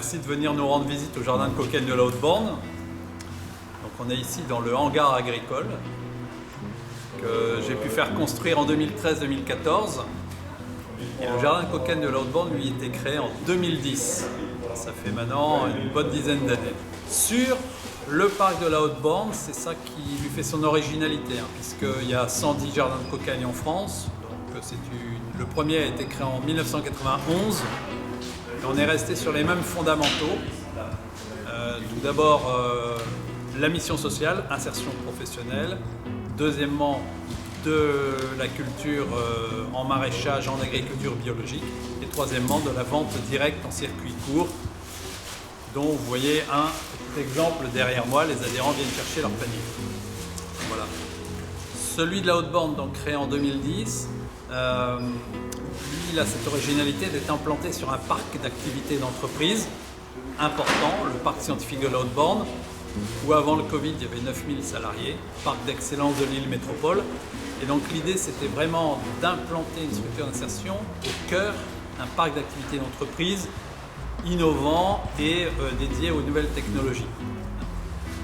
merci de venir nous rendre visite au jardin de Cocagne de la Haute-Borne. Donc on est ici dans le hangar agricole que j'ai pu faire construire en 2013-2014. Et le jardin de Cocagne de la Haute-Borne lui a été créé en 2010. Ça fait maintenant une bonne dizaine d'années. Sur le parc de la Haute-Borne, c'est ça qui lui fait son originalité, puisqu'il y a 110 jardins de Cocagne en France. Donc le premier a été créé en 1991. Et on est resté sur les mêmes fondamentaux. Tout d'abord, la mission sociale, insertion professionnelle. Deuxièmement, de la culture en maraîchage, en agriculture biologique. Et troisièmement, de la vente directe en circuit court, dont vous voyez un petit exemple derrière moi. Les adhérents viennent chercher leur panier. Voilà. Celui de la Haute-Borne, donc créé en 2010, il a cette originalité d'être implanté sur un parc d'activités d'entreprise important, le parc scientifique de la Haute-Borne, où avant le Covid, il y avait 9000 salariés, parc d'excellence de l'île métropole. Et donc l'idée, c'était vraiment d'implanter une structure d'insertion au cœur d'un parc d'activités d'entreprise innovant et dédié aux nouvelles technologies.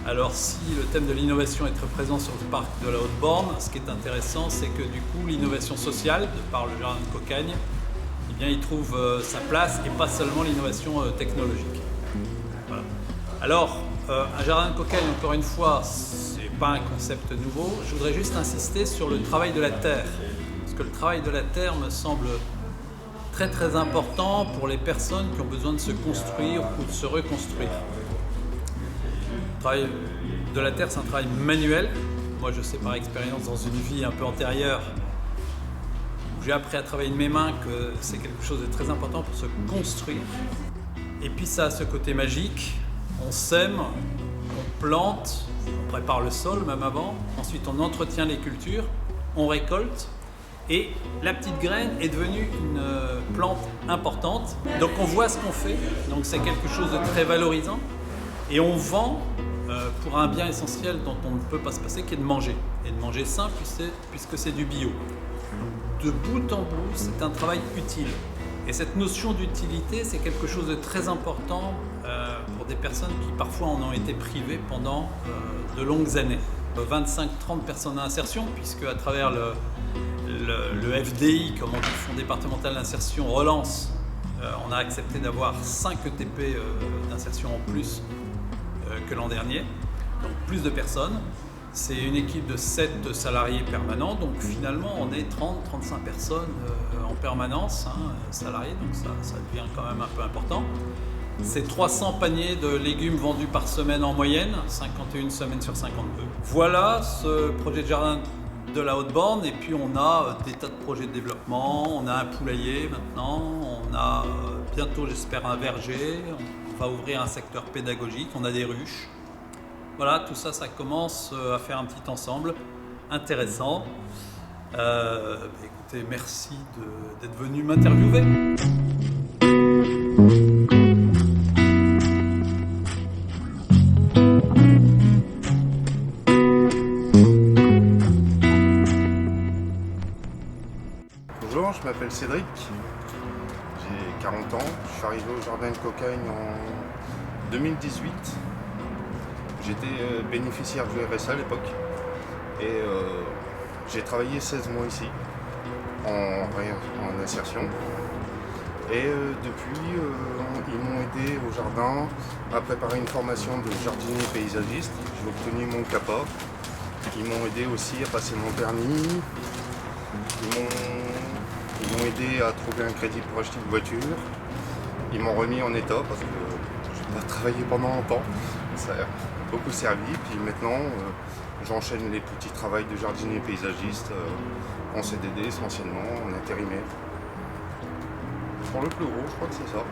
Alors si le thème de l'innovation est très présent sur le parc de la Haute-Borne, ce qui est intéressant, c'est que du coup l'innovation sociale, de par le jardin de Cocagne, eh bien, il trouve sa place et pas seulement l'innovation technologique. Voilà. Alors, un jardin de Cocagne, encore une fois, c'est pas un concept nouveau. Je voudrais juste insister sur le travail de la terre, parce que le travail de la terre me semble très très important pour les personnes qui ont besoin de se construire ou de se reconstruire. Le travail de la terre, c'est un travail manuel. Moi, je sais par expérience dans une vie un peu antérieure où j'ai appris à travailler de mes mains que c'est quelque chose de très important pour se construire. Et puis ça a ce côté magique. On sème, on plante, on prépare le sol même avant. Ensuite, on entretient les cultures, on récolte. Et la petite graine est devenue une plante importante. Donc on voit ce qu'on fait. Donc c'est quelque chose de très valorisant. Et on vend pour un bien essentiel dont on ne peut pas se passer, qui est de manger. Et de manger sain puisque c'est du bio. De bout en bout, c'est un travail utile. Et cette notion d'utilité, c'est quelque chose de très important pour des personnes qui parfois en ont été privées pendant de longues années. 25-30 personnes d'insertion, puisque à travers le FDI, comme on dit, Fonds départemental d'insertion, relance, on a accepté d'avoir 5 ETP d'insertion en plus que l'an dernier, donc plus de personnes. C'est une équipe de 7 salariés permanents, donc finalement on est 30-35 personnes en permanence, salariés, donc ça devient quand même un peu important. C'est 300 paniers de légumes vendus par semaine en moyenne, 51 semaines sur 52. Voilà ce projet de jardin de la Haute-Borne, et puis on a des tas de projets de développement, on a un poulailler maintenant, on a bientôt j'espère un verger, on va ouvrir un secteur pédagogique, on a des ruches. Voilà, tout ça, ça commence à faire un petit ensemble intéressant. Écoutez, merci d'être venu m'interviewer. Bonjour, je m'appelle Cédric, j'ai 40 ans, je suis arrivé au jardin de Cocagne en 2018. J'étais bénéficiaire du RSA à l'époque et j'ai travaillé 16 mois ici en insertion. Et depuis, ils m'ont aidé au jardin à préparer une formation de jardinier paysagiste. J'ai obtenu mon CAPA. Ils m'ont aidé aussi à passer mon permis. Ils m'ont aidé à trouver un crédit pour acheter une voiture. Ils m'ont remis en état parce que je n'ai pas travaillé pendant longtemps. Ça a beaucoup servi. Puis maintenant, j'enchaîne les petits travails de jardinier paysagiste en CDD essentiellement, en intérimaire. Pour le plus gros, je crois que c'est ça.